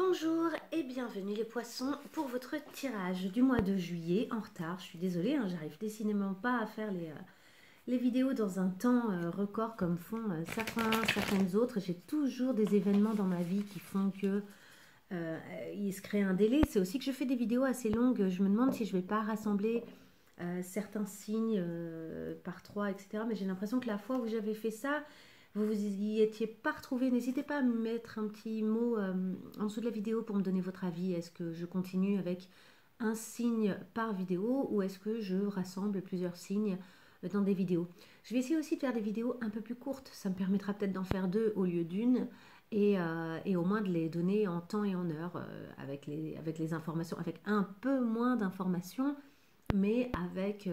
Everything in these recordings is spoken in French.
Bonjour et bienvenue les poissons pour votre tirage du mois de juillet en retard. Je suis désolée, j'arrive décidément pas à faire les vidéos dans un temps record comme font certaines autres. J'ai toujours des événements dans ma vie qui font que il se crée un délai. C'est aussi que je fais des vidéos assez longues. Je me demande si je vais pas rassembler certains signes par trois, etc. Mais j'ai l'impression que la fois où j'avais fait ça, vous vous y étiez pas retrouvé. N'hésitez pas à me mettre un petit mot en dessous de la vidéo pour me donner votre avis. Est-ce que je continue avec un signe par vidéo ou est-ce que je rassemble plusieurs signes dans des vidéos? Je vais essayer aussi de faire des vidéos un peu plus courtes. Ça me permettra peut-être d'en faire deux au lieu d'une et au moins de les donner en temps et en heure avec les informations, avec un peu moins d'informations, mais avec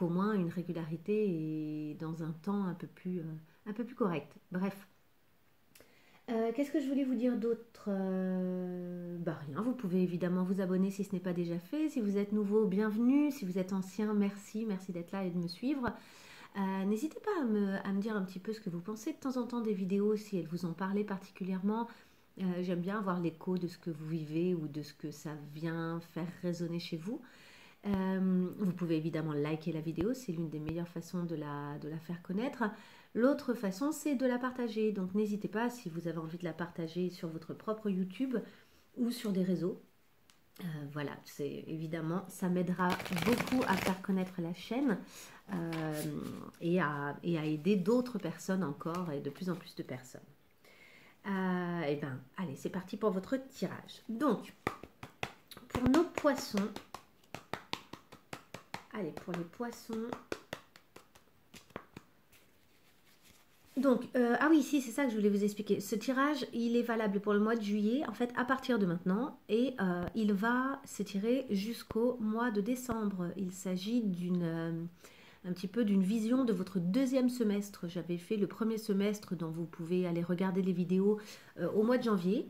au moins une régularité et dans un temps un peu plus correct. Bref. Qu'est-ce que je voulais vous dire d'autre? Bah rien, vous pouvez évidemment vous abonner si ce n'est pas déjà fait. Si vous êtes nouveau, bienvenue. Si vous êtes ancien, merci. Merci d'être là et de me suivre. N'hésitez pas à me dire un petit peu ce que vous pensez de temps en temps des vidéos, si elles vous ont parlé particulièrement. J'aime bien avoir l'écho de ce que vous vivez ou de ce que ça vient faire résonner chez vous. Vous pouvez évidemment liker la vidéo, c'est l'une des meilleures façons de la faire connaître. L'autre façon, c'est de la partager. Donc n'hésitez pas, si vous avez envie de la partager sur votre propre YouTube ou sur des réseaux. Voilà, c'est évidemment, ça m'aidera beaucoup à faire connaître la chaîne et à aider d'autres personnes encore et de plus en plus de personnes. Et ben, allez, c'est parti pour votre tirage. Donc, pour nos poissons, allez, pour les poissons. Donc, ah oui, si, c'est ça que je voulais vous expliquer. Ce tirage, il est valable pour le mois de juillet, en fait, à partir de maintenant, et il va s'étirer jusqu'au mois de décembre. Il s'agit un petit peu d'une vision de votre deuxième semestre. J'avais fait le premier semestre, dont vous pouvez aller regarder les vidéos au mois de janvier.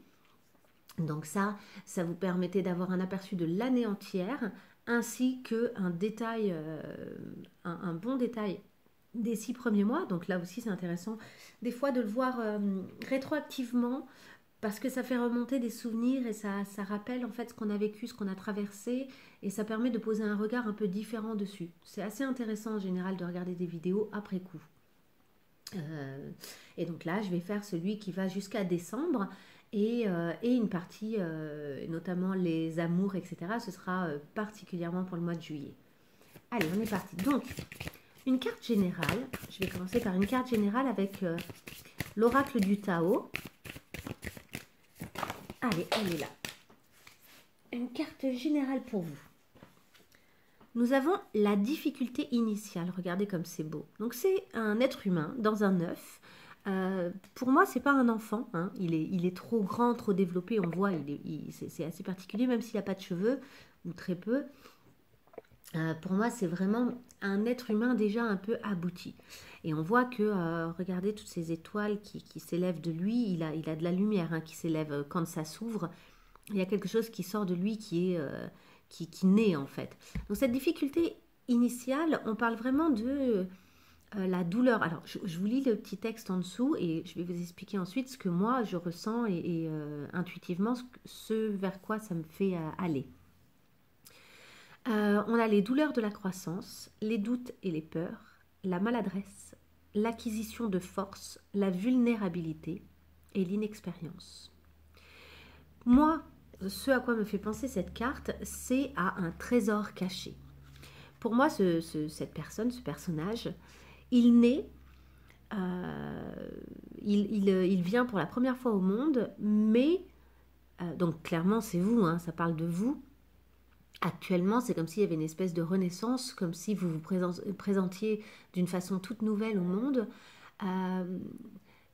Donc ça vous permettait d'avoir un aperçu de l'année entière, ainsi qu'un détail, un bon détail des 6 premiers mois. Donc là aussi c'est intéressant des fois de le voir rétroactivement parce que ça fait remonter des souvenirs et ça rappelle en fait ce qu'on a vécu, ce qu'on a traversé et ça permet de poser un regard un peu différent dessus. C'est assez intéressant en général de regarder des vidéos après coup. Et donc là je vais faire celui qui va jusqu'à décembre et une partie, notamment les amours, etc. Ce sera particulièrement pour le mois de juillet. Allez, on est parti. Donc, une carte générale. Je vais commencer par une carte générale avec l'oracle du Tao. Allez, elle est là. Une carte générale pour vous. Nous avons la difficulté initiale. Regardez comme c'est beau. Donc, c'est un être humain dans un œuf. Pour moi, c'est pas un enfant. Hein. Il est trop grand, trop développé. On voit, c'est assez particulier, même s'il n'a pas de cheveux ou très peu. Pour moi, c'est vraiment un être humain déjà un peu abouti. Et on voit que, regardez toutes ces étoiles qui s'élèvent de lui. Il a de la lumière qui s'élève quand ça s'ouvre. Il y a quelque chose qui sort de lui qui naît en fait. Donc cette difficulté initiale, on parle vraiment de la douleur. Alors, je vous lis le petit texte en dessous et je vais vous expliquer ensuite ce que moi je ressens et intuitivement ce vers quoi ça me fait aller. On a les douleurs de la croissance, les doutes et les peurs, la maladresse, l'acquisition de force, la vulnérabilité et l'inexpérience. Moi, ce à quoi me fait penser cette carte, c'est à un trésor caché. Pour moi, cette personne, ce personnage, il naît, il vient pour la première fois au monde, mais, donc clairement c'est vous, ça parle de vous. Actuellement, c'est comme s'il y avait une espèce de renaissance, comme si vous vous présentiez d'une façon toute nouvelle au monde.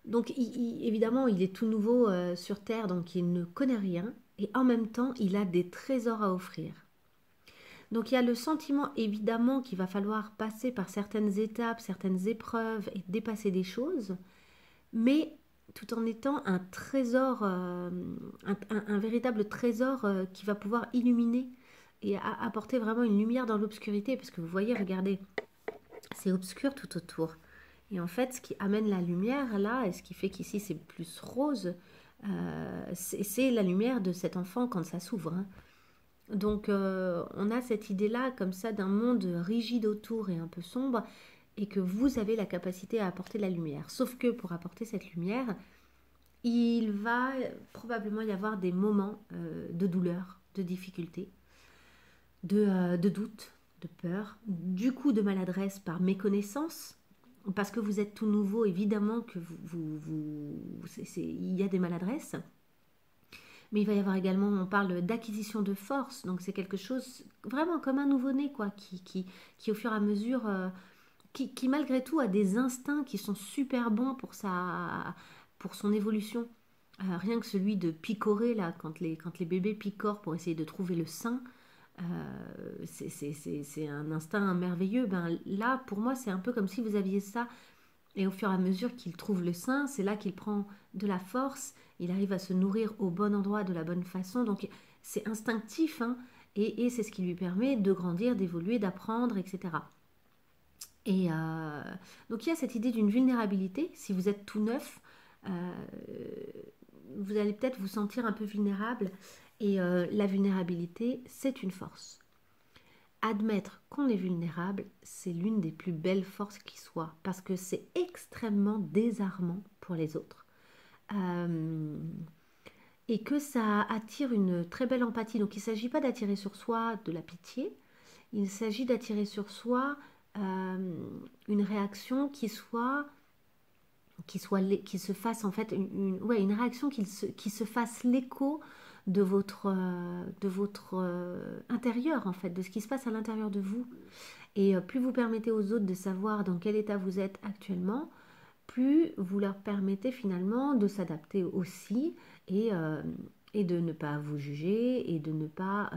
Donc évidemment, il est tout nouveau sur Terre, donc il ne connaît rien, et en même temps, il a des trésors à offrir. Donc il y a le sentiment évidemment qu'il va falloir passer par certaines étapes, certaines épreuves et dépasser des choses, mais tout en étant un trésor, un véritable trésor qui va pouvoir illuminer et apporter vraiment une lumière dans l'obscurité, parce que vous voyez, regardez, c'est obscur tout autour. Et en fait, ce qui amène la lumière là, et ce qui fait qu'ici c'est plus rose, C'est la lumière de cet enfant quand ça s'ouvre. Hein. Donc, on a cette idée-là, comme ça, d'un monde rigide autour et un peu sombre, et que vous avez la capacité à apporter la lumière. Sauf que pour apporter cette lumière, il va probablement y avoir des moments de douleur, de difficulté, de doute, de peur, du coup de maladresse par méconnaissance, parce que vous êtes tout nouveau, évidemment que il y a des maladresses. Mais il va y avoir également, on parle d'acquisition de force, donc c'est quelque chose vraiment comme un nouveau-né, quoi, qui au fur et à mesure, qui malgré tout a des instincts qui sont super bons pour son évolution. Rien que celui de picorer, là, quand les bébés picorent pour essayer de trouver le sein, c'est un instinct merveilleux. Ben, là, pour moi, c'est un peu comme si vous aviez ça. Et au fur et à mesure qu'il trouve le sein, c'est là qu'il prend de la force, il arrive à se nourrir au bon endroit, de la bonne façon. Donc c'est instinctif, hein, et c'est ce qui lui permet de grandir, d'évoluer, d'apprendre, etc. Et donc il y a cette idée d'une vulnérabilité. Si vous êtes tout neuf, vous allez peut-être vous sentir un peu vulnérable. Et la vulnérabilité, c'est une force. Admettre qu'on est vulnérable, c'est l'une des plus belles forces qui soit, parce que c'est extrêmement désarmant pour les autres. Et que ça attire une très belle empathie. Donc il ne s'agit pas d'attirer sur soi de la pitié, il s'agit d'attirer sur soi une réaction qui se fasse en fait une réaction qui se fasse l'écho de votre intérieur, en fait, de ce qui se passe à l'intérieur de vous. Et plus vous permettez aux autres de savoir dans quel état vous êtes actuellement, plus vous leur permettez finalement de s'adapter aussi et de ne pas vous juger et de ne pas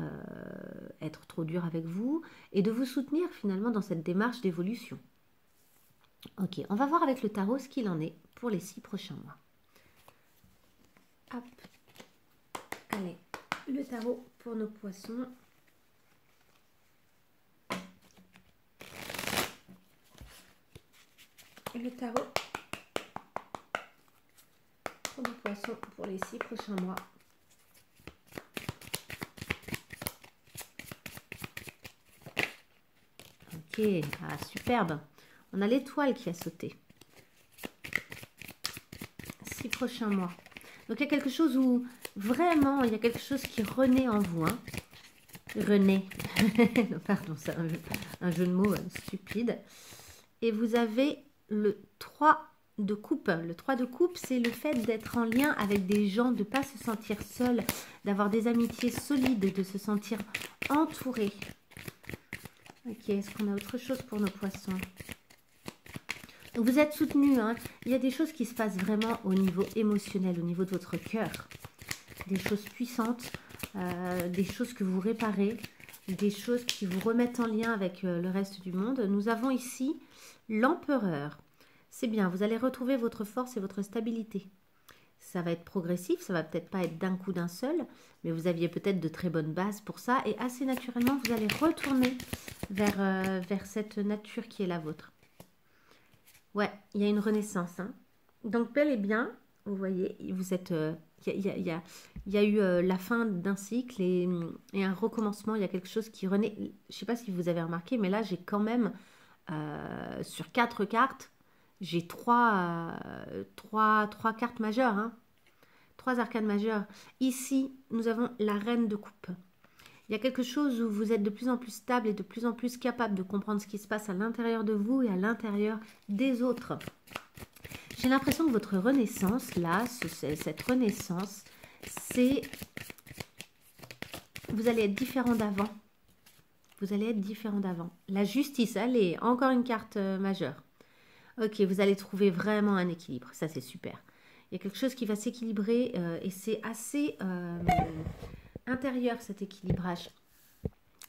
être trop dur avec vous et de vous soutenir finalement dans cette démarche d'évolution. Ok, on va voir avec le tarot ce qu'il en est pour les 6 prochains mois. Hop. Allez, le tarot pour nos poissons. Le tarot pour nos poissons pour les 6 prochains mois. Ok, superbe. On a l'étoile qui a sauté. 6 prochains mois. Donc il y a quelque chose où vraiment, il y a quelque chose qui renaît en vous. Hein. Renaît. Pardon, c'est un jeu de mots stupide. Et vous avez le 3 de coupe. Le 3 de coupe, c'est le fait d'être en lien avec des gens, de ne pas se sentir seul, d'avoir des amitiés solides, de se sentir entouré. Ok, est-ce qu'on a autre chose pour nos poissons? Donc vous êtes soutenu, hein. Il y a des choses qui se passent vraiment au niveau émotionnel, au niveau de votre cœur. Des choses puissantes, des choses que vous réparez, des choses qui vous remettent en lien avec le reste du monde. Nous avons ici l'empereur. C'est bien, vous allez retrouver votre force et votre stabilité. Ça va être progressif, ça va peut-être pas être d'un coup d'un seul, mais vous aviez peut-être de très bonnes bases pour ça. Et assez naturellement, vous allez retourner vers cette nature qui est la vôtre. Ouais, il y a une renaissance. Hein. Donc, bel et bien, vous voyez, vous êtes... Il y a eu la fin d'un cycle et un recommencement. Il y a quelque chose qui renaît. Je ne sais pas si vous avez remarqué, mais là, j'ai quand même, sur 4 cartes, j'ai 3 cartes majeures. Hein. 3 arcanes majeures. Ici, nous avons la reine de coupe. Il y a quelque chose où vous êtes de plus en plus stable et de plus en plus capable de comprendre ce qui se passe à l'intérieur de vous et à l'intérieur des autres. J'ai l'impression que votre renaissance, là, cette renaissance, c'est... Vous allez être différent d'avant. Vous allez être différent d'avant. La justice, allez, encore une carte majeure. Ok, vous allez trouver vraiment un équilibre. Ça, c'est super. Il y a quelque chose qui va s'équilibrer et c'est assez... intérieur cet équilibrage,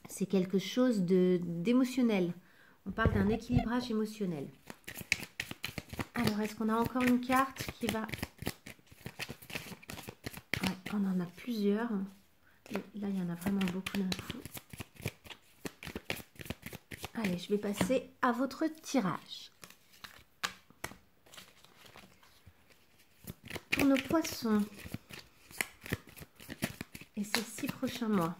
c'est quelque chose d'émotionnel. On parle d'un équilibrage émotionnel. Alors, est-ce qu'on a encore une carte qui va... Ouais, on en a plusieurs. Et là, il y en a vraiment beaucoup d'un coup. Allez, je vais passer à votre tirage. Pour nos poissons... et ces 6 prochains mois.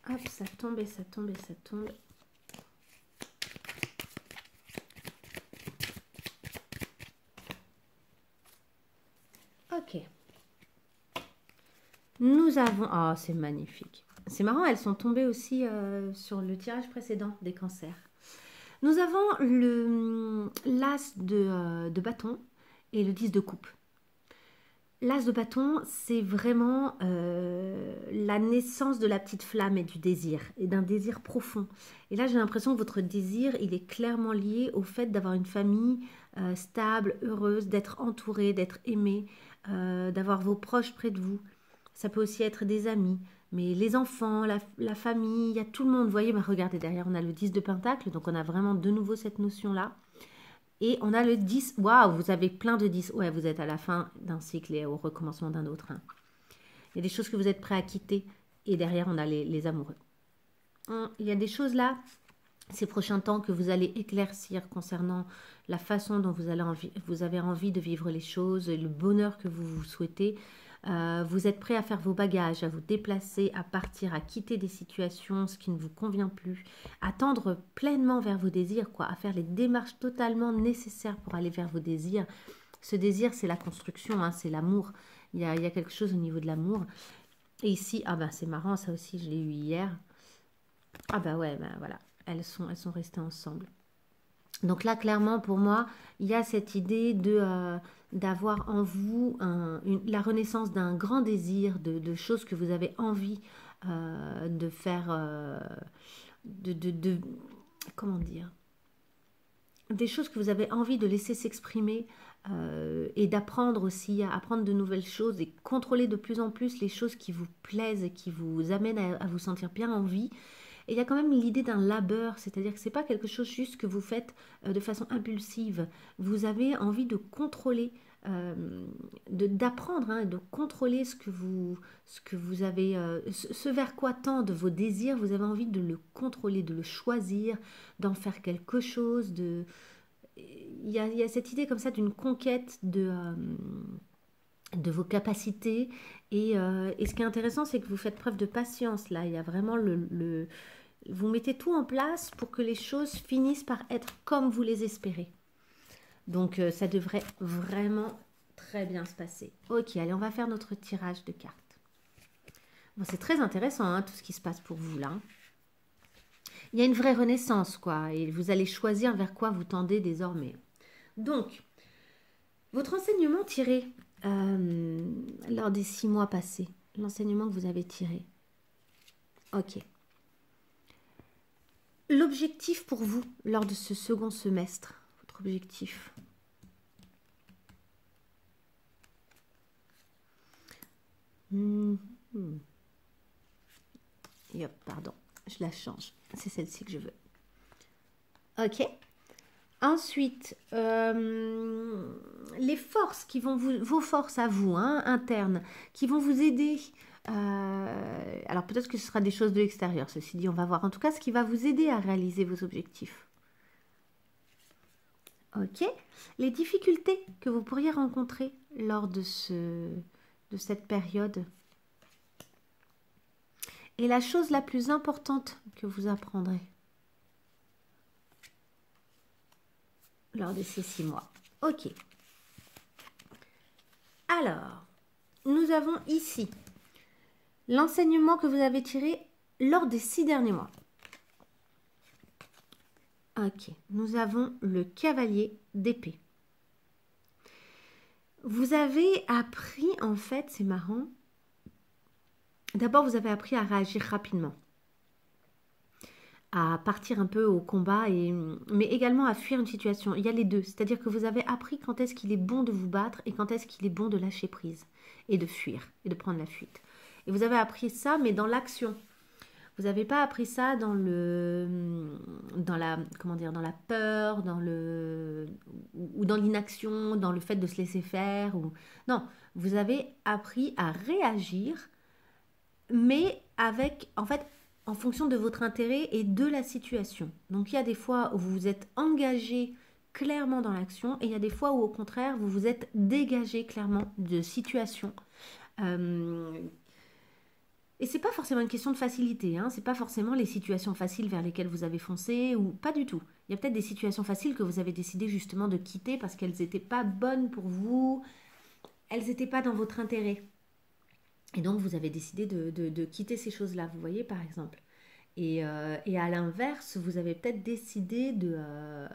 Hop, ça tombe et ça tombe et ça tombe. Ok. Nous avons... Oh, c'est magnifique. C'est marrant, elles sont tombées aussi sur le tirage précédent des cancers. Nous avons l'as de bâton et le 10 de coupe. L'as de bâton, c'est vraiment la naissance de la petite flamme et du désir, et d'un désir profond. Et là, j'ai l'impression que votre désir, il est clairement lié au fait d'avoir une famille stable, heureuse, d'être entourée, d'être aimée, d'avoir vos proches près de vous. Ça peut aussi être des amis, mais les enfants, la famille, il y a tout le monde. Vous voyez, bah, regardez, derrière, on a le 10 de pentacle, donc on a vraiment de nouveau cette notion-là. Et on a le 10. Waouh, vous avez plein de 10. Ouais, vous êtes à la fin d'un cycle et au recommencement d'un autre. Hein. Il y a des choses que vous êtes prêts à quitter. Et derrière, on a les amoureux. Il y a des choses là, ces prochains temps, que vous allez éclaircir concernant la façon dont vous avez envie de vivre les choses, le bonheur que vous vous souhaitez. Vous êtes prêt à faire vos bagages, à vous déplacer, à partir, à quitter des situations, ce qui ne vous convient plus, à tendre pleinement vers vos désirs, quoi, à faire les démarches totalement nécessaires pour aller vers vos désirs. Ce désir, c'est la construction, hein, c'est l'amour. Il y a quelque chose au niveau de l'amour. Et ici, ah ben c'est marrant, ça aussi, je l'ai eu hier. Ah ben ouais, ben voilà, elles sont restées ensemble. Donc là, clairement, pour moi, il y a cette idée d'avoir en vous la renaissance d'un grand désir, de choses que vous avez envie de faire, comment dire, des choses que vous avez envie de laisser s'exprimer et d'apprendre aussi, à apprendre de nouvelles choses et contrôler de plus en plus les choses qui vous plaisent et qui vous amènent à vous sentir bien en vie. Et il y a quand même l'idée d'un labeur, c'est-à-dire que ce n'est pas quelque chose juste que vous faites de façon impulsive. Vous avez envie de contrôler, d'apprendre, hein, de contrôler ce que vous avez, ce vers quoi tendent vos désirs. Vous avez envie de le contrôler, de le choisir, d'en faire quelque chose. Il y a cette idée comme ça d'une conquête de vos capacités. Et ce qui est intéressant, c'est que vous faites preuve de patience. Là, il y a vraiment vous mettez tout en place pour que les choses finissent par être comme vous les espérez. Donc, ça devrait vraiment très bien se passer. Ok, allez, on va faire notre tirage de cartes. Bon, c'est très intéressant, hein, tout ce qui se passe pour vous, là. Il y a une vraie renaissance, quoi. Et vous allez choisir vers quoi vous tendez désormais. Donc, votre enseignement tiré lors des 6 mois passés. L'enseignement que vous avez tiré. Ok. L'objectif pour vous lors de ce second semestre, votre objectif. Hop, pardon, je la change. C'est celle-ci que je veux. Ok. Ensuite, les forces qui vont vos forces à vous, hein, internes, qui vont vous aider. Alors peut-être que ce sera des choses de l'extérieur, ceci dit, on va voir. En tout cas, ce qui va vous aider à réaliser vos objectifs. Ok. Les difficultés que vous pourriez rencontrer lors de cette période. Et la chose la plus importante que vous apprendrez lors de ces 6 mois. Ok. Alors, nous avons ici l'enseignement que vous avez tiré lors des 6 derniers mois. Ok. Nous avons le cavalier d'épée. Vous avez appris, en fait, c'est marrant. D'abord, vous avez appris à réagir rapidement, à partir un peu au combat, mais également à fuir une situation. Il y a les deux, c'est-à-dire que vous avez appris quand est-ce qu'il est bon de vous battre et quand est-ce qu'il est bon de lâcher prise et de fuir et de prendre la fuite. Et vous avez appris ça, mais dans l'action. Vous n'avez pas appris ça dans la peur, ou dans l'inaction, dans le fait de se laisser faire. Non, vous avez appris à réagir, mais en fonction de votre intérêt et de la situation. Donc, il y a des fois où vous vous êtes engagé clairement dans l'action et il y a des fois où au contraire vous vous êtes dégagé clairement de situations. Et c'est pas forcément une question de facilité, hein, c'est pas forcément les situations faciles vers lesquelles vous avez foncé ou pas du tout. Il y a peut-être des situations faciles que vous avez décidé justement de quitter parce qu'elles n'étaient pas bonnes pour vous, elles n'étaient pas dans votre intérêt. Et donc vous avez décidé de quitter ces choses-là, vous voyez par exemple. Et à l'inverse, vous avez peut-être décidé de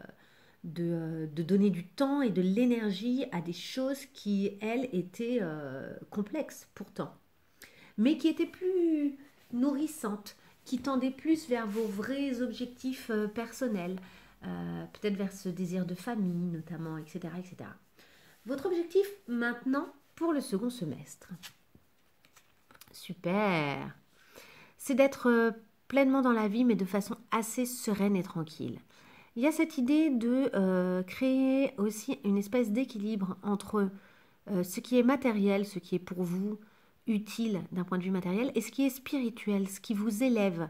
donner du temps et de l'énergie à des choses qui, elles, étaient complexes pourtant, mais qui étaient plus nourrissantes, qui tendaient plus vers vos vrais objectifs personnels, peut-être vers ce désir de famille notamment, etc., etc. Votre objectif maintenant pour le second semestre, super, c'est d'être pleinement dans la vie, mais de façon assez sereine et tranquille. Il y a cette idée de créer aussi une espèce d'équilibre entre ce qui est matériel, ce qui est pour vous utile d'un point de vue matériel, et ce qui est spirituel, ce qui vous élève,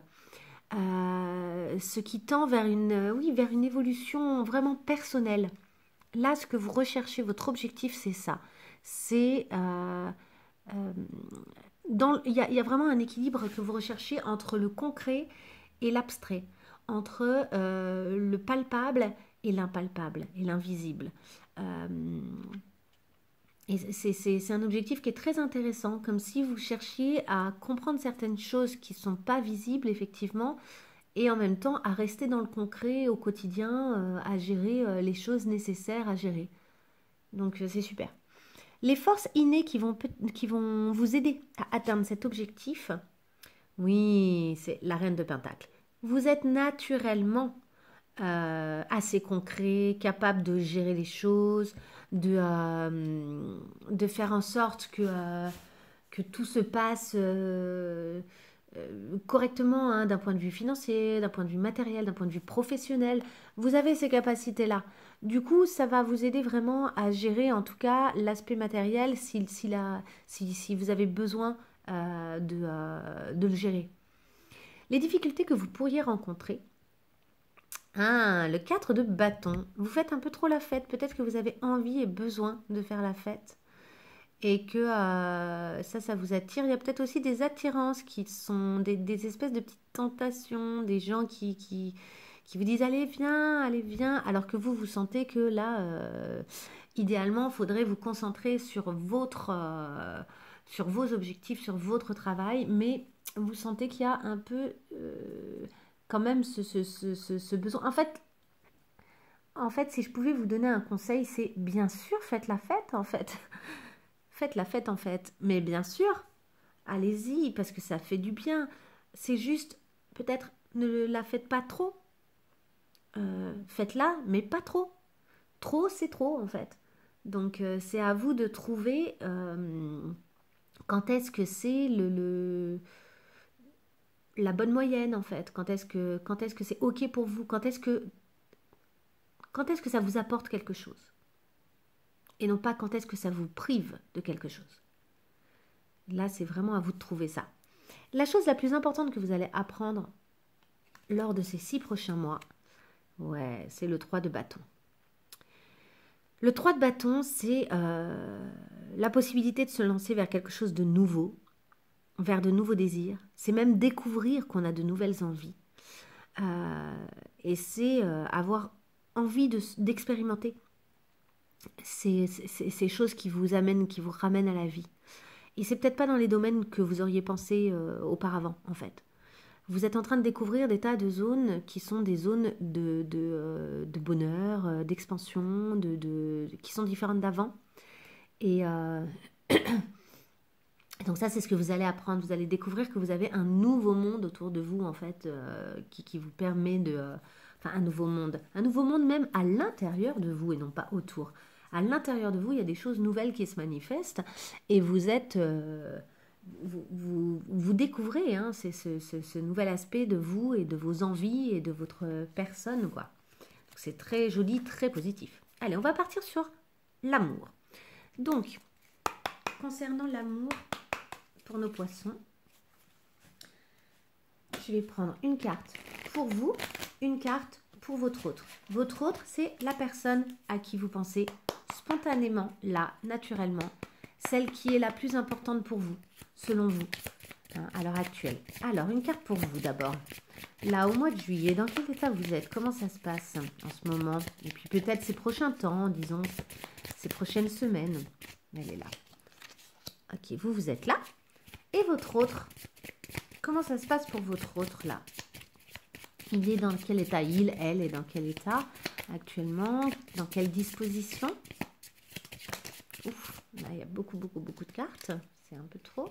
ce qui tend vers vers une évolution vraiment personnelle. Là, ce que vous recherchez, votre objectif, c'est ça. C'est il y a vraiment un équilibre que vous recherchez entre le concret et l'abstrait, entre le palpable et l'impalpable et l'invisible. Et c'est un objectif qui est très intéressant, comme si vous cherchiez à comprendre certaines choses qui ne sont pas visibles, effectivement, et en même temps à rester dans le concret au quotidien, à gérer les choses nécessaires à gérer. Donc c'est super. Les forces innées qui vont vous aider à atteindre cet objectif, oui, c'est la reine de Pentacle. Vous êtes naturellement assez concret, capable de gérer les choses, de faire en sorte que tout se passe correctement, hein, d'un point de vue financier, d'un point de vue matériel, d'un point de vue professionnel. Vous avez ces capacités-là. Du coup, ça va vous aider vraiment à gérer en tout cas l'aspect matériel si vous avez besoin de le gérer. Les difficultés que vous pourriez rencontrer. Le 4 de bâton. Vous faites un peu trop la fête. Peut-être que vous avez envie et besoin de faire la fête. Et que ça vous attire. Il y a peut-être aussi des attirances qui sont des espèces de petites tentations. Des gens qui vous disent allez viens, alors que vous sentez que là, idéalement, il faudrait vous concentrer sur sur vos objectifs, sur votre travail, mais vous sentez qu'il y a un peu quand même ce besoin. En fait, si je pouvais vous donner un conseil, c'est bien sûr, faites la fête, en fait. Faites la fête, en fait. Mais bien sûr, allez-y, parce que ça fait du bien. C'est juste, peut-être, ne la faites pas trop. Faites-la, mais pas trop. Trop, c'est trop, en fait. Donc, c'est à vous de trouver quand est-ce que c'est la bonne moyenne, en fait. Quand est-ce que c'est OK pour vous? Quand est-ce que ça vous apporte quelque chose? Et non pas quand est-ce que ça vous prive de quelque chose. Là, c'est vraiment à vous de trouver ça. La chose la plus importante que vous allez apprendre lors de ces 6 prochains mois, ouais, c'est le 3 de bâton. Le 3 de bâton, c'est la possibilité de se lancer vers quelque chose de nouveau, vers de nouveaux désirs. C'est même découvrir qu'on a de nouvelles envies. Et c'est avoir envie d'expérimenter ces choses qui vous amènent, qui vous ramènent à la vie. Et c'est peut-être pas dans les domaines que vous auriez pensé auparavant, en fait. Vous êtes en train de découvrir des tas de zones qui sont des zones de bonheur, d'expansion, qui sont différentes d'avant. Et donc ça, c'est ce que vous allez apprendre. Vous allez découvrir que vous avez un nouveau monde autour de vous, en fait, qui vous permet un nouveau monde. Un nouveau monde même à l'intérieur de vous et non pas autour. À l'intérieur de vous, il y a des choses nouvelles qui se manifestent et vous êtes... vous découvrez c'est ce nouvel aspect de vous et de vos envies et de votre personne, quoi. Donc c'est très joli, très positif. Allez, on va partir sur l'amour. Donc, concernant l'amour pour nos poissons, je vais prendre une carte pour vous, une carte pour votre autre. Votre autre, c'est la personne à qui vous pensez spontanément, là, naturellement. Celle qui est la plus importante pour vous, selon vous, hein, à l'heure actuelle. Alors, une carte pour vous d'abord. Là, au mois de juillet, dans quel état vous êtes? Comment ça se passe en ce moment? Et puis peut-être ces prochains temps, disons, ces prochaines semaines. Elle est là. Ok, vous êtes là. Et votre autre, comment ça se passe pour votre autre là? Il est dans quel état? Elle est dans quel état actuellement? Dans quelle disposition? Ouf, là il y a beaucoup de cartes. C'est un peu trop.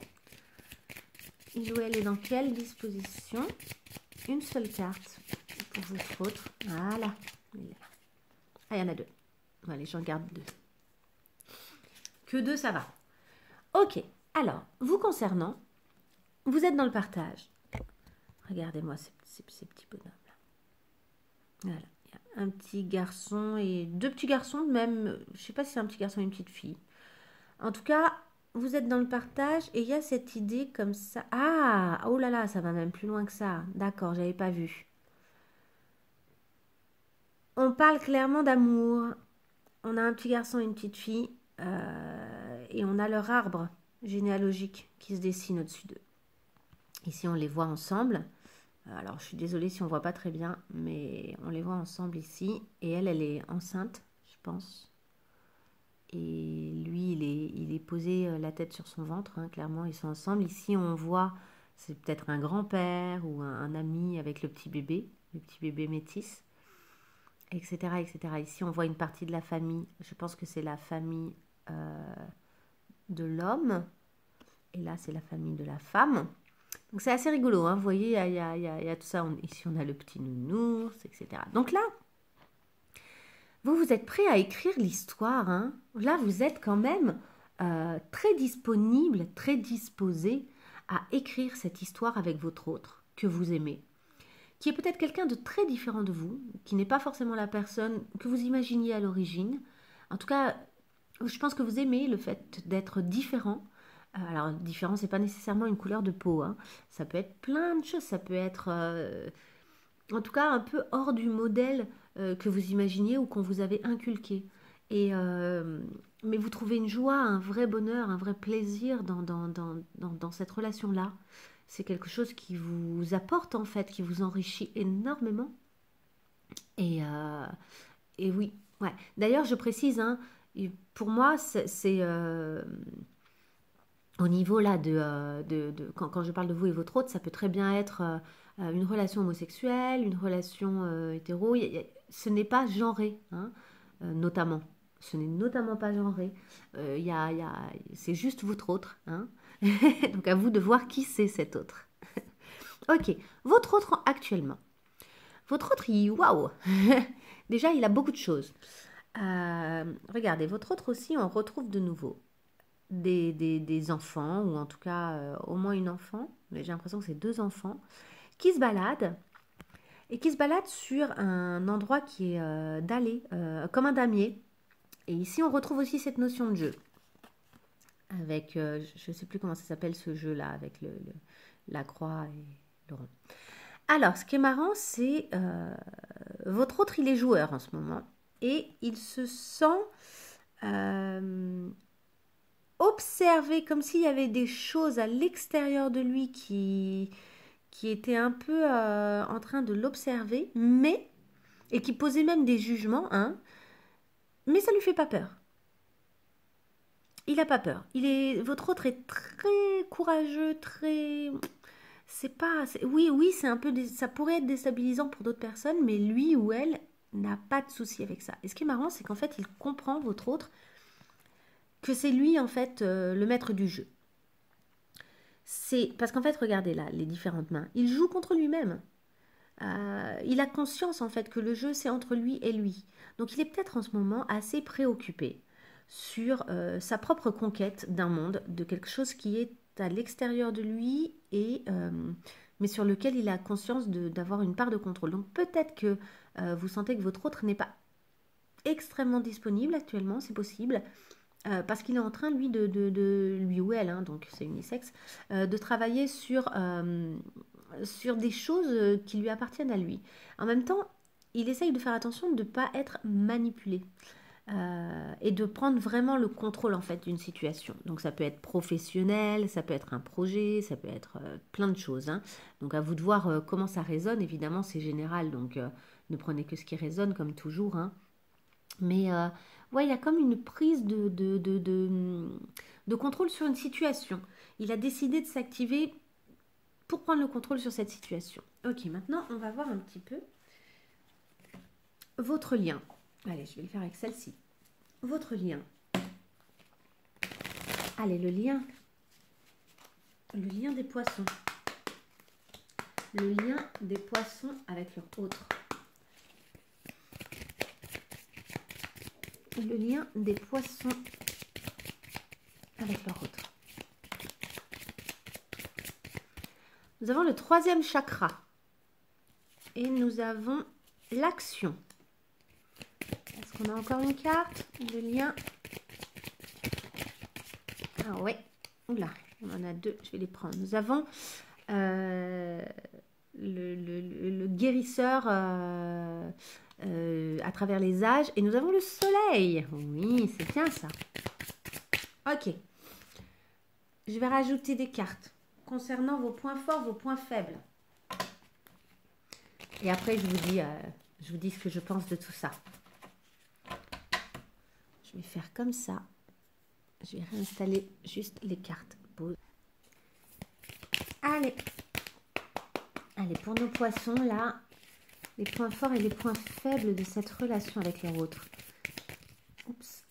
Il ou elle est dans quelle disposition? Une seule carte pour votre autre. Voilà. Ah, il y en a deux. Allez, j'en garde deux. Que deux, ça va. Ok, alors, vous concernant, vous êtes dans le partage. Regardez-moi ces petits bonhommes-là. Voilà, il y a un petit garçon et deux petits garçons, même, je ne sais pas si c'est un petit garçon et une petite fille. En tout cas, vous êtes dans le partage et il y a cette idée comme ça. Ah, oh là là, ça va même plus loin que ça. D'accord, j'avais pas vu. On parle clairement d'amour. On a un petit garçon et une petite fille et on a leur arbre généalogique qui se dessine au-dessus d'eux. Ici, on les voit ensemble. Alors, je suis désolée si on ne voit pas très bien, mais on les voit ensemble ici. Et elle est enceinte, je pense. Et lui, il est posé la tête sur son ventre, hein, clairement, ils sont ensemble. Ici, on voit, c'est peut-être un grand-père ou un ami avec le petit bébé métis, etc., etc. Ici, on voit une partie de la famille. Je pense que c'est la famille de l'homme. Et là, c'est la famille de la femme. Donc, c'est assez rigolo, hein. Vous voyez, il y a tout ça. Ici, on a le petit nounours, etc. Donc là, vous êtes prêt à écrire l'histoire, hein. Là, vous êtes quand même très disponible, très disposé à écrire cette histoire avec votre autre que vous aimez, qui est peut-être quelqu'un de très différent de vous, qui n'est pas forcément la personne que vous imaginiez à l'origine. En tout cas, je pense que vous aimez le fait d'être différent. Alors, différent, c'est pas nécessairement une couleur de peau, hein. Ça peut être plein de choses. Ça peut être, en tout cas, un peu hors du modèle que vous imaginiez ou qu'on vous avait inculqué. Mais vous trouvez une joie, un vrai bonheur, un vrai plaisir dans cette relation-là. C'est quelque chose qui vous apporte en fait, qui vous enrichit énormément. Et oui, ouais. D'ailleurs, je précise, hein, pour moi, c'est au niveau là quand je parle de vous et votre autre, ça peut très bien être une relation homosexuelle, une relation hétéro. Ce n'est pas genré, hein, notamment. Ce n'est notamment pas genré. C'est juste votre autre, hein. Donc à vous de voir qui c'est cet autre. Ok, votre autre actuellement. Votre autre, waouh. Déjà, il a beaucoup de choses. Regardez, votre autre aussi, on retrouve de nouveau des enfants, ou en tout cas au moins une enfant, mais j'ai l'impression que c'est deux enfants, qui se baladent, et qui se baladent sur un endroit qui est dallé, comme un damier. Et ici, on retrouve aussi cette notion de jeu. Avec, je ne sais plus comment ça s'appelle ce jeu-là, avec la croix et le rond. Alors, ce qui est marrant, c'est votre autre, il est joueur en ce moment. Et il se sent observé, comme s'il y avait des choses à l'extérieur de lui qui étaient un peu en train de l'observer, et qui posaient même des jugements, hein, mais ça ne lui fait pas peur. Il n'a pas peur. Votre autre est très courageux, très... Oui, c'est un peu... Ça pourrait être déstabilisant pour d'autres personnes, mais lui ou elle n'a pas de souci avec ça. Et ce qui est marrant, c'est qu'en fait, il comprend, votre autre, que c'est lui, en fait, le maître du jeu. C'est parce qu'en fait, regardez là, les différentes mains. Il joue contre lui-même. Il a conscience, en fait, que le jeu, c'est entre lui et lui. Donc, il est peut-être en ce moment assez préoccupé sur sa propre conquête d'un monde, de quelque chose qui est à l'extérieur de lui, mais sur lequel il a conscience d'avoir une part de contrôle. Donc, peut-être que vous sentez que votre autre n'est pas extrêmement disponible actuellement, c'est possible. Parce qu'il est en train, lui, lui ou elle, hein, donc c'est unisexe, de travailler sur des choses qui lui appartiennent à lui. En même temps, il essaye de faire attention de ne pas être manipulé. Et de prendre vraiment le contrôle en fait d'une situation. Donc ça peut être professionnel, ça peut être un projet, ça peut être plein de choses. Hein. Donc à vous de voir comment ça résonne. Évidemment c'est général, donc ne prenez que ce qui résonne comme toujours. Hein. Mais ouais, il y a comme une prise de contrôle sur une situation. Il a décidé de s'activer pour prendre le contrôle sur cette situation. Ok, maintenant on va voir un petit peu votre lien. Allez, je vais le faire avec celle-ci. Votre lien. Allez, le lien des poissons. Le lien des poissons avec leur autre. Le lien des poissons avec leur autre. Nous avons le 3e chakra. Et nous avons l'action. Est-ce qu'on a encore une carte? Le lien. Ah ouais. Oula, on en a 2. Je vais les prendre. Nous avons le guérisseur à travers les âges. Et nous avons le soleil. Oui, c'est bien ça. Ok. Je vais rajouter des cartes concernant vos points forts, vos points faibles. Et après, je vous dis ce que je pense de tout ça. Je vais faire comme ça. Je vais réinstaller juste les cartes. Pause. Allez. Allez, pour nos poissons, là, les points forts et les points faibles de cette relation avec leur autre. Oups.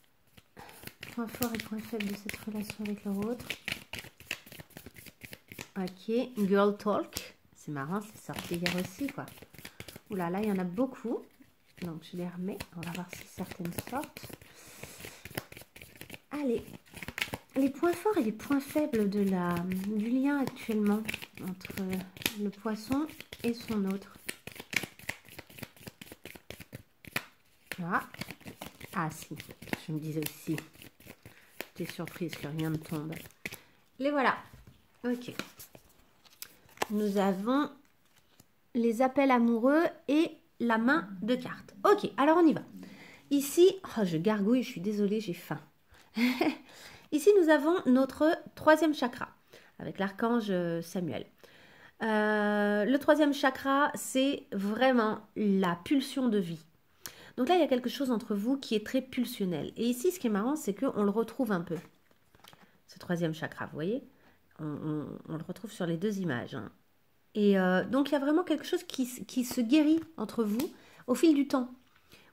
Points forts et points faibles de cette relation avec leur autre. Ok, Girl Talk. C'est marrant, c'est sorti hier aussi, quoi. Oula, là, il y en a beaucoup. Donc, je les remets. On va voir si certaines sortent. Allez, les points forts et les points faibles du lien actuellement entre le poisson et son autre. Ah si, je me disais aussi. J'étais surprise que rien ne tombe. Les voilà. Ok. Nous avons les appels amoureux et la main de cartes. Ok, alors on y va. Ici, oh, je gargouille, je suis désolée, j'ai faim. Ici, nous avons notre 3e chakra avec l'archange Samuel. Le 3e chakra, c'est vraiment la pulsion de vie. Donc là, il y a quelque chose entre vous qui est très pulsionnel. Et ici, ce qui est marrant, c'est qu'on le retrouve un peu. Ce 3e chakra, vous voyez, on le retrouve sur les 2 images. Hein. Et donc, il y a vraiment quelque chose qui se guérit entre vous au fil du temps.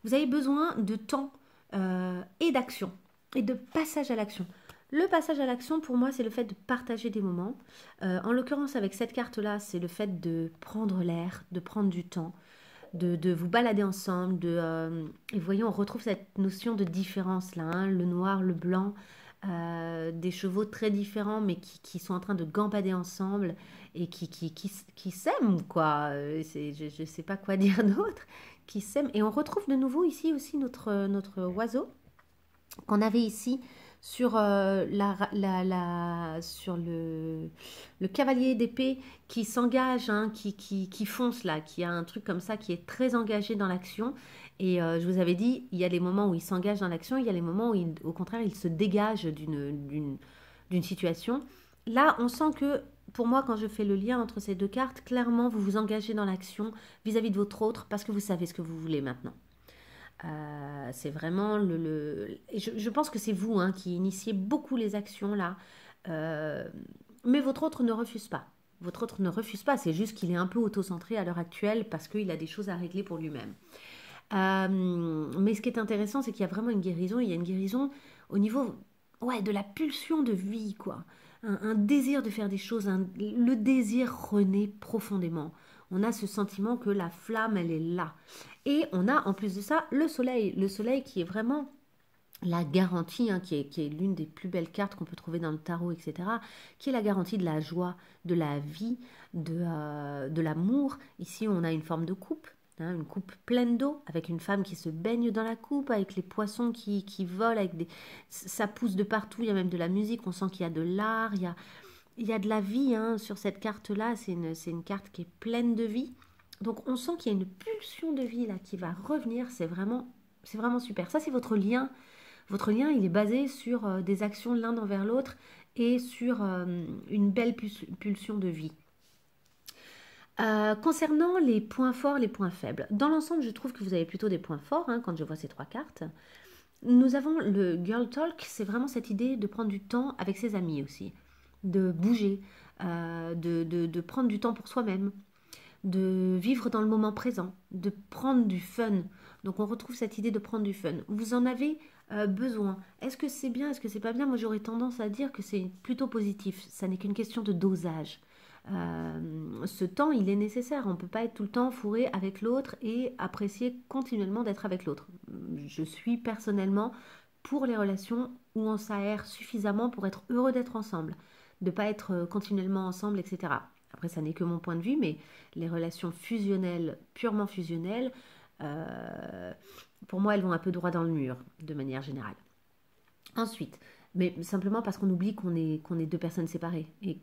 Vous avez besoin de temps et d'action et de passage à l'action. Le passage à l'action, pour moi, c'est le fait de partager des moments. En l'occurrence, avec cette carte-là, c'est le fait de prendre l'air, de prendre du temps, de vous balader ensemble. Et vous voyez, on retrouve cette notion de différence là, hein, le noir, le blanc, des chevaux très différents, mais qui sont en train de gambader ensemble et qui s'aiment, quoi. Je ne sais pas quoi dire d'autre. Qui s'aiment. Et on retrouve de nouveau ici aussi notre oiseau qu'on avait ici sur, sur le cavalier d'épée qui s'engage, hein, qui fonce là, qui a un truc comme ça, qui est très engagé dans l'action. Et je vous avais dit, il y a les moments où il s'engage dans l'action, il y a les moments où, au contraire, il se dégage d'une situation. Là, on sent que, pour moi, quand je fais le lien entre ces 2 cartes, clairement, vous vous engagez dans l'action vis-à-vis de votre autre parce que vous savez ce que vous voulez maintenant. C'est vraiment je pense que c'est vous, hein, qui initiez beaucoup les actions là, mais votre autre ne refuse pas. Votre autre ne refuse pas, c'est juste qu'il est un peu auto-centré à l'heure actuelle parce qu'il a des choses à régler pour lui-même. Mais ce qui est intéressant, c'est qu'il y a vraiment une guérison. Il y a une guérison au niveau, ouais, de la pulsion de vie, quoi. Un désir de faire des choses, le désir renaît profondément. On a ce sentiment que la flamme, elle est là. Et on a en plus de ça le soleil qui est vraiment la garantie, hein, qui est l'une des plus belles cartes qu'on peut trouver dans le tarot, etc., qui est la garantie de la joie, de la vie, de l'amour. Ici, on a une forme de coupe, hein, une coupe pleine d'eau, avec une femme qui se baigne dans la coupe, avec les poissons qui volent, ça pousse de partout, il y a même de la musique, on sent qu'il y a de l'art, il y a de la vie, hein, sur cette carte-là, c'est une carte qui est pleine de vie. Donc on sent qu'il y a une pulsion de vie là qui va revenir, c'est vraiment super. Ça c'est votre lien. Votre lien il est basé sur des actions l'un envers l'autre et sur une belle pulsion de vie. Concernant les points forts, les points faibles, dans l'ensemble je trouve que vous avez plutôt des points forts hein, quand je vois ces trois cartes. Nous avons le girl talk, c'est vraiment cette idée de prendre du temps avec ses amis aussi, de bouger, de prendre du temps pour soi-même, de vivre dans le moment présent, de prendre du fun. Donc on retrouve cette idée de prendre du fun. Vous en avez besoin. Est-ce que c'est bien, est-ce que c'est pas bien? Moi j'aurais tendance à dire que c'est plutôt positif. Ça n'est qu'une question de dosage. Ce temps, il est nécessaire. On ne peut pas être tout le temps fourré avec l'autre et apprécier continuellement d'être avec l'autre. Je suis personnellement pour les relations où on s'aère suffisamment pour être heureux d'être ensemble, de ne pas être continuellement ensemble, etc. Après, ça n'est que mon point de vue, mais les relations fusionnelles, purement fusionnelles, pour moi, elles vont un peu droit dans le mur, de manière générale. Ensuite, mais simplement parce qu'on oublie qu'on est deux personnes séparées, et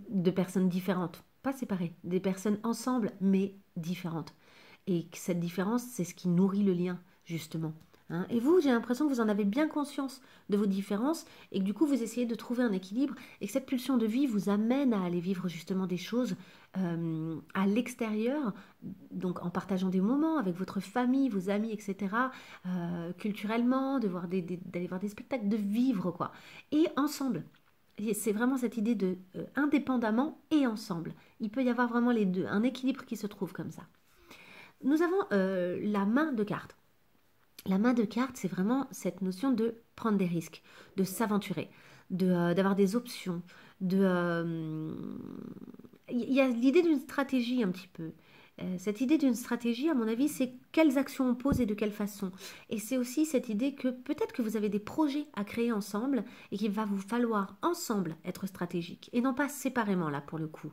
deux personnes différentes, pas séparées, des personnes ensemble, mais différentes. Et que cette différence, c'est ce qui nourrit le lien, justement. Hein. Et vous, j'ai l'impression que vous en avez bien conscience de vos différences et que du coup, vous essayez de trouver un équilibre et que cette pulsion de vie vous amène à aller vivre justement des choses à l'extérieur, donc en partageant des moments avec votre famille, vos amis, etc., culturellement, d'aller voir des spectacles, de vivre, quoi. Et ensemble. C'est vraiment cette idée de indépendamment et ensemble. Il peut y avoir vraiment les deux, un équilibre qui se trouve comme ça. Nous avons la main de cartes. La main de cartes, c'est vraiment cette notion de prendre des risques, de s'aventurer, d'avoir des options. Il y a l'idée d'une stratégie un petit peu. Cette idée d'une stratégie, à mon avis, c'est quelles actions on pose et de quelle façon. Et c'est aussi cette idée que peut-être que vous avez des projets à créer ensemble et qu'il va vous falloir ensemble être stratégique et non pas séparément là pour le coup.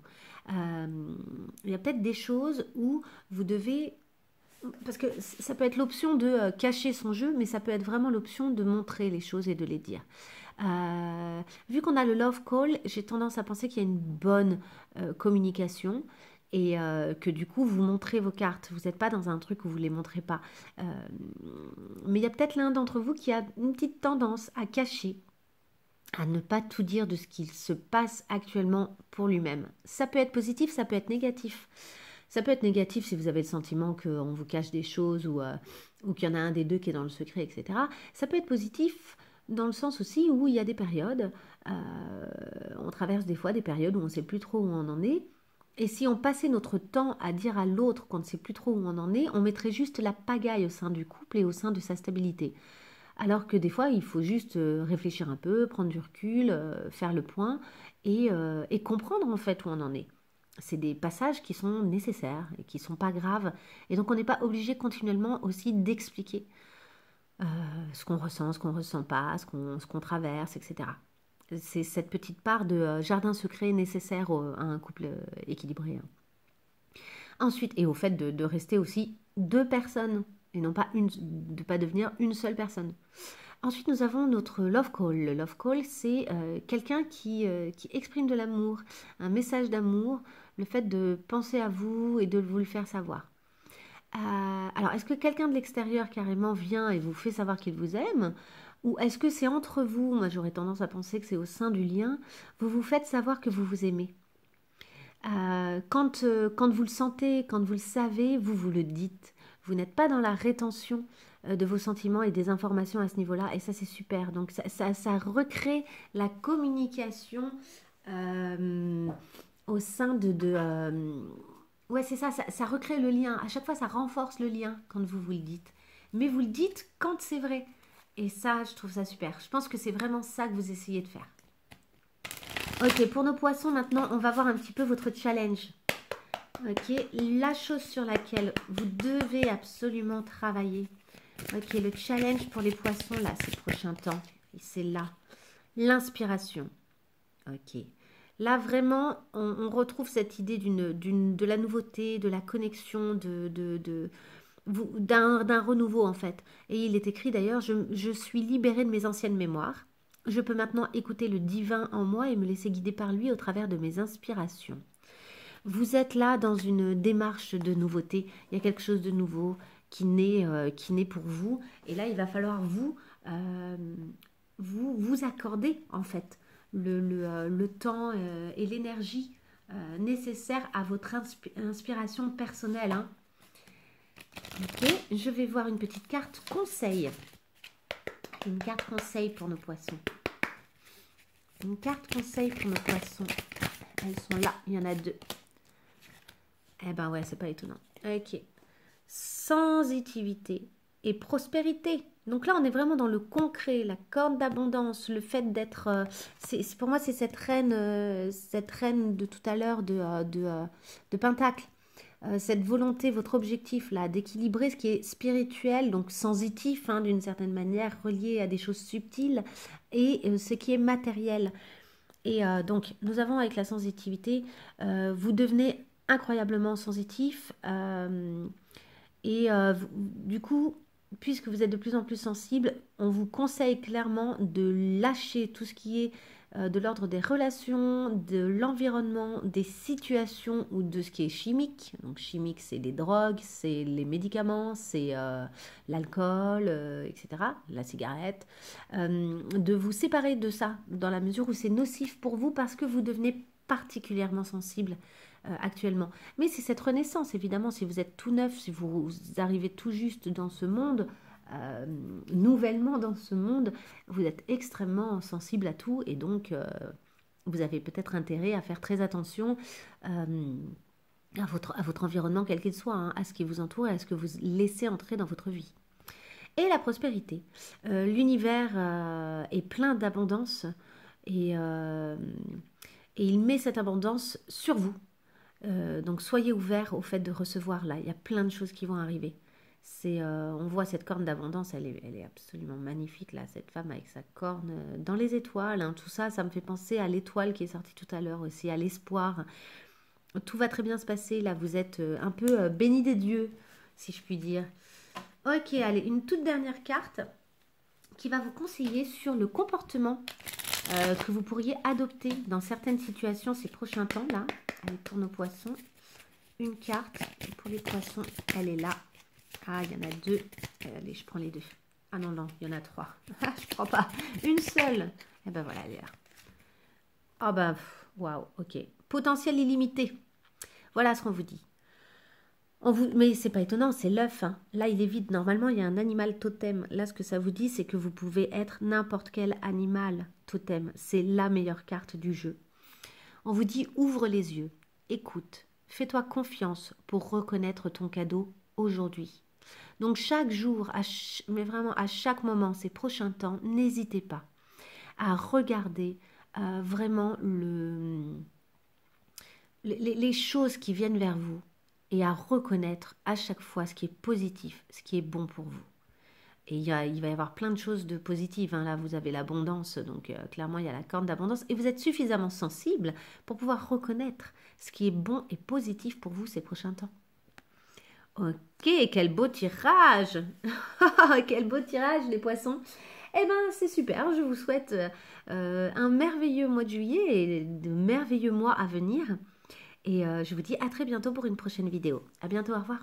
Il y a peut-être des choses où vous devez parce que ça peut être l'option de cacher son jeu, mais ça peut être vraiment l'option de montrer les choses et de les dire. Vu qu'on a le love call, j'ai tendance à penser qu'il y a une bonne communication et que du coup vous montrez vos cartes. Vous n'êtes pas dans un truc où vous ne les montrez pas. Euh, mais il y a peut-être l'un d'entre vous qui a une petite tendance à cacher, à ne pas tout dire de ce qu'il se passe actuellement pour lui-même. Ça peut être positif, ça peut être négatif. Ça peut être négatif si vous avez le sentiment qu'on vous cache des choses ou qu'il y en a un des deux qui est dans le secret, etc. Ça peut être positif dans le sens aussi où il y a des périodes, on traverse des fois des périodes où on ne sait plus trop où on en est. Et si on passait notre temps à dire à l'autre qu'on ne sait plus trop où on en est, on mettrait juste la pagaille au sein du couple et au sein de sa stabilité. Alors que des fois, il faut juste réfléchir un peu, prendre du recul, faire le point et comprendre en fait où on en est. C'est des passages qui sont nécessaires et qui ne sont pas graves. Et donc on n'est pas obligé continuellement aussi d'expliquer ce qu'on ressent, ce qu'on ne ressent pas, ce qu'on traverse, etc. C'est cette petite part de jardin secret nécessaire à un couple équilibré. Hein. Ensuite, et au fait de rester aussi deux personnes et non pas de ne pas devenir une seule personne. Ensuite, nous avons notre love call. Le love call, c'est quelqu'un qui exprime de l'amour, un message d'amour, le fait de penser à vous et de vous le faire savoir. Alors, est-ce que quelqu'un de l'extérieur carrément vient et vous fait savoir qu'il vous aime? Ou est-ce que c'est entre vous? Moi, j'aurais tendance à penser que c'est au sein du lien. Vous vous faites savoir que vous vous aimez. Quand vous le sentez, quand vous le savez, vous le dites. Vous n'êtes pas dans la rétention de vos sentiments et des informations à ce niveau-là. Et ça, c'est super. Donc, ça recrée la communication au sein ouais, c'est ça, ça recrée le lien. À chaque fois, ça renforce le lien quand vous le dites. Mais vous le dites quand c'est vrai. Et ça, je trouve ça super. Je pense que c'est vraiment ça que vous essayez de faire. Ok, pour nos poissons, maintenant, on va voir un petit peu votre challenge. Ok, la chose sur laquelle vous devez absolument travailler. Ok, le challenge pour les poissons, là, ces prochains temps. Et c'est là. L'inspiration. Ok. Là, vraiment, on retrouve cette idée de la nouveauté, de la connexion, d'un renouveau, en fait. Et il est écrit, d'ailleurs, je suis libérée de mes anciennes mémoires. Je peux maintenant écouter le divin en moi et me laisser guider par lui au travers de mes inspirations. Vous êtes là dans une démarche de nouveauté. Il y a quelque chose de nouveau qui naît pour vous. Et là, il va falloir vous accorder, en fait, le temps et l'énergie nécessaire à votre inspiration personnelle. Hein. Ok, je vais voir une petite carte conseil. Une carte conseil pour nos poissons. Une carte conseil pour nos poissons. Elles sont là, il y en a 2. Eh ben ouais, c'est pas étonnant. Ok. Sensitivité et prospérité. Donc là, on est vraiment dans le concret, la corne d'abondance, le fait d'être... pour moi, c'est cette reine de tout à l'heure de Pentacle. Cette volonté, votre objectif là, d'équilibrer ce qui est spirituel, donc sensitif hein, d'une certaine manière, relié à des choses subtiles, et ce qui est matériel. Et donc, nous avons avec la sensitivité, vous devenez incroyablement sensitif, du coup, puisque vous êtes de plus en plus sensible, on vous conseille clairement de lâcher tout ce qui est de l'ordre des relations, de l'environnement, des situations ou de ce qui est chimique. Donc chimique, c'est les drogues, c'est les médicaments, c'est l'alcool, etc., la cigarette. De vous séparer de ça dans la mesure où c'est nocif pour vous parce que vous devenez particulièrement sensible actuellement. Mais c'est cette renaissance, évidemment, si vous êtes tout neuf, si vous arrivez tout juste dans ce monde, nouvellement dans ce monde, vous êtes extrêmement sensible à tout et donc vous avez peut-être intérêt à faire très attention à votre environnement, quel qu'il soit, hein, à ce qui vous entoure et à ce que vous laissez entrer dans votre vie. Et la prospérité. L'univers est plein d'abondance et il met cette abondance sur vous. Donc soyez ouverts au fait de recevoir là. Il y a plein de choses qui vont arriver. On voit cette corne d'abondance, elle est absolument magnifique là, cette femme avec sa corne dans les étoiles. Hein, tout ça, ça me fait penser à l'étoile qui est sortie tout à l'heure aussi, à l'espoir. Tout va très bien se passer là. Vous êtes un peu bénis des dieux, si je puis dire. Ok, allez, une toute dernière carte qui va vous conseiller sur le comportement que vous pourriez adopter dans certaines situations ces prochains temps là. Allez, pour nos poissons, une carte pour les poissons, elle est là. Ah, il y en a 2. Allez, je prends les 2. Ah non, non, il y en a 3. Ah, je prends pas. Une seule. Et ben voilà, elle est là. Ah ben, waouh, ok. Potentiel illimité. Voilà ce qu'on vous dit. Mais c'est pas étonnant, c'est l'œuf. Hein. Là, il est vide. Normalement, il y a un animal totem. Là, ce que ça vous dit, c'est que vous pouvez être n'importe quel animal totem. C'est la meilleure carte du jeu. On vous dit, ouvre les yeux, écoute, fais-toi confiance pour reconnaître ton cadeau aujourd'hui. Donc chaque jour, mais vraiment à chaque moment, ces prochains temps, n'hésitez pas à regarder vraiment les choses qui viennent vers vous et à reconnaître à chaque fois ce qui est positif, ce qui est bon pour vous. Et il va y avoir plein de choses de positives. Hein. Là, vous avez l'abondance, donc clairement, il y a la corne d'abondance. Et vous êtes suffisamment sensible pour pouvoir reconnaître ce qui est bon et positif pour vous ces prochains temps. Ok, quel beau tirage. Quel beau tirage, les poissons. Eh bien, c'est super. Je vous souhaite un merveilleux mois de juillet et de merveilleux mois à venir. Et je vous dis à très bientôt pour une prochaine vidéo. À bientôt, au revoir.